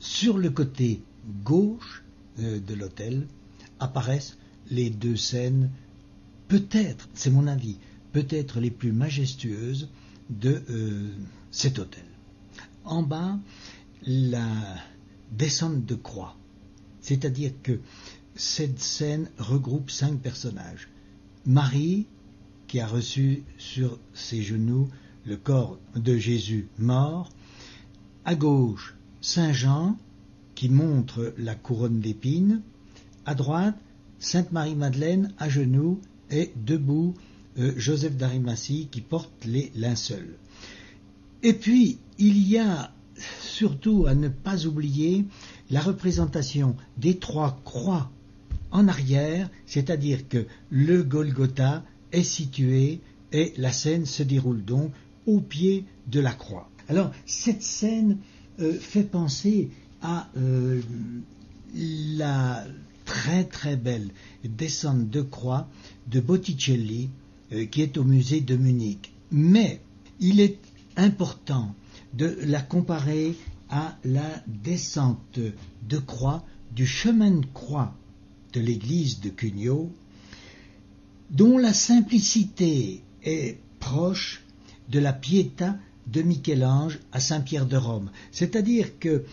Sur le côté gauche de l'autel apparaissent les deux scènes, peut-être, c'est mon avis, peut-être les plus majestueuses de cet autel. En bas, la descente de croix, c'est-à-dire que cette scène regroupe 5 personnages. Marie, qui a reçu sur ses genoux le corps de Jésus mort. À gauche, Saint Jean, qui montre la couronne d'épines. À droite, Sainte Marie-Madeleine à genoux et debout, Joseph d'Arimathie qui porte les linceuls. Et puis, il y a surtout à ne pas oublier la représentation des 3 croix en arrière, c'est-à-dire que le Golgotha est situé et la scène se déroule donc au pied de la croix. Alors, cette scène fait penser à la très très belle descente de croix de Botticelli qui est au musée de Munich. Mais il est important de la comparer à la descente de croix du chemin de croix de l'église de Cugnaux, dont la simplicité est proche de la Pietà de Michel-Ange à Saint-Pierre de Rome. C'est-à-dire que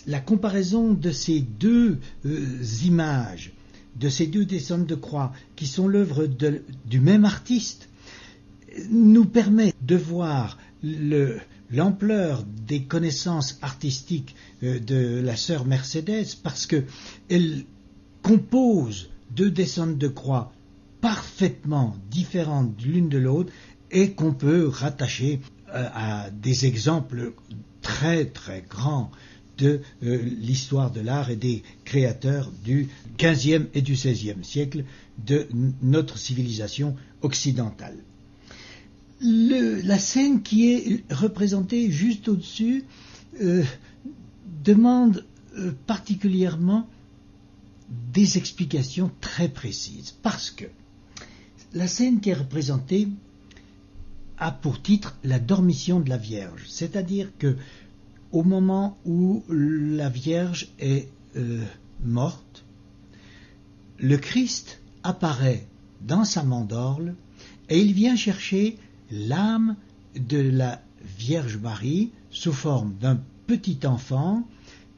la comparaison de ces deux images, de ces deux descentes de croix, qui sont l'œuvre du même artiste, nous permet de voir l'ampleur des connaissances artistiques de la sœur Mercédès, parce qu'elle compose 2 descentes de croix parfaitement différentes l'une de l'autre et qu'on peut rattacher à des exemples très très grands de l'histoire de l'art et des créateurs du XVe et du XVIe siècle de notre civilisation occidentale. La scène qui est représentée juste au-dessus demande particulièrement des explications très précises, parce que la scène qui est représentée a pour titre la dormition de la Vierge, c'est-à-dire que au moment où la Vierge est morte, le Christ apparaît dans sa mandorle et il vient chercher l'âme de la Vierge Marie sous forme d'un petit enfant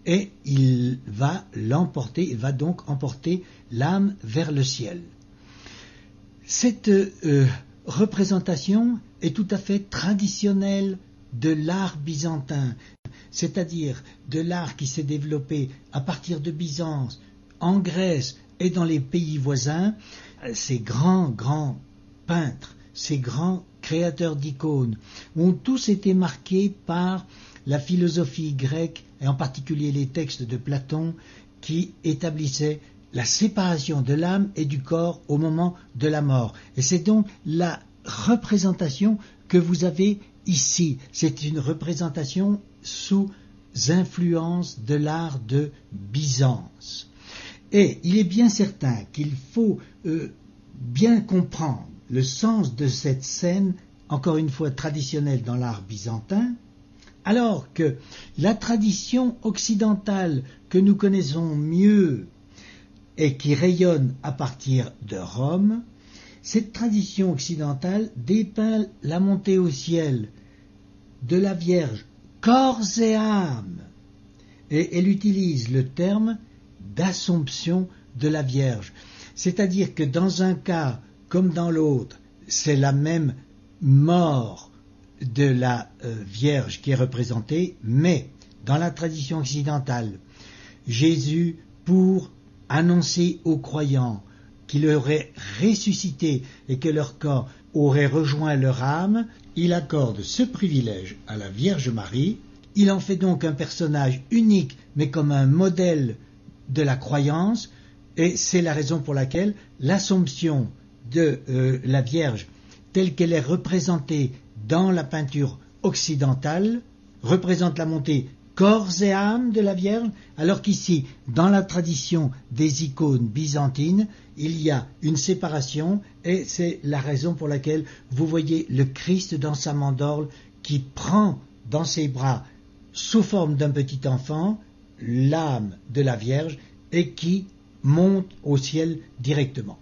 et il va l'emporter, il va donc emporter l'âme vers le ciel. Cette représentation est tout à fait traditionnelle de l'art byzantin, c'est-à-dire de l'art qui s'est développé à partir de Byzance, en Grèce et dans les pays voisins. Ces grands peintres, ces grands créateurs d'icônes ont tous été marqués par la philosophie grecque et en particulier les textes de Platon qui établissaient la séparation de l'âme et du corps au moment de la mort. Et c'est donc la représentation que vous avez ici. C'est une représentation sous influence de l'art de Byzance. Et il est bien certain qu'il faut bien comprendre le sens de cette scène, encore une fois traditionnelle dans l'art byzantin, alors que la tradition occidentale que nous connaissons mieux et qui rayonne à partir de Rome, cette tradition occidentale dépeint la montée au ciel de la Vierge, corps et âme, et elle utilise le terme d'assomption de la Vierge. C'est-à-dire que dans un cas comme dans l'autre, c'est la même mort de la Vierge qui est représentée, mais dans la tradition occidentale, Jésus, pour annoncer aux croyants qu'il aurait ressuscité et que leur corps aurait rejoint leur âme, il accorde ce privilège à la Vierge Marie. Il en fait donc un personnage unique, mais comme un modèle de la croyance, et c'est la raison pour laquelle l'Assomption de la Vierge, telle qu'elle est représentée dans la peinture occidentale, représente la montée corps et âme de la Vierge, alors qu'ici, dans la tradition des icônes byzantines, il y a une séparation, et c'est la raison pour laquelle vous voyez le Christ dans sa mandorle qui prend dans ses bras, sous forme d'un petit enfant, l'âme de la Vierge et qui monte au ciel directement.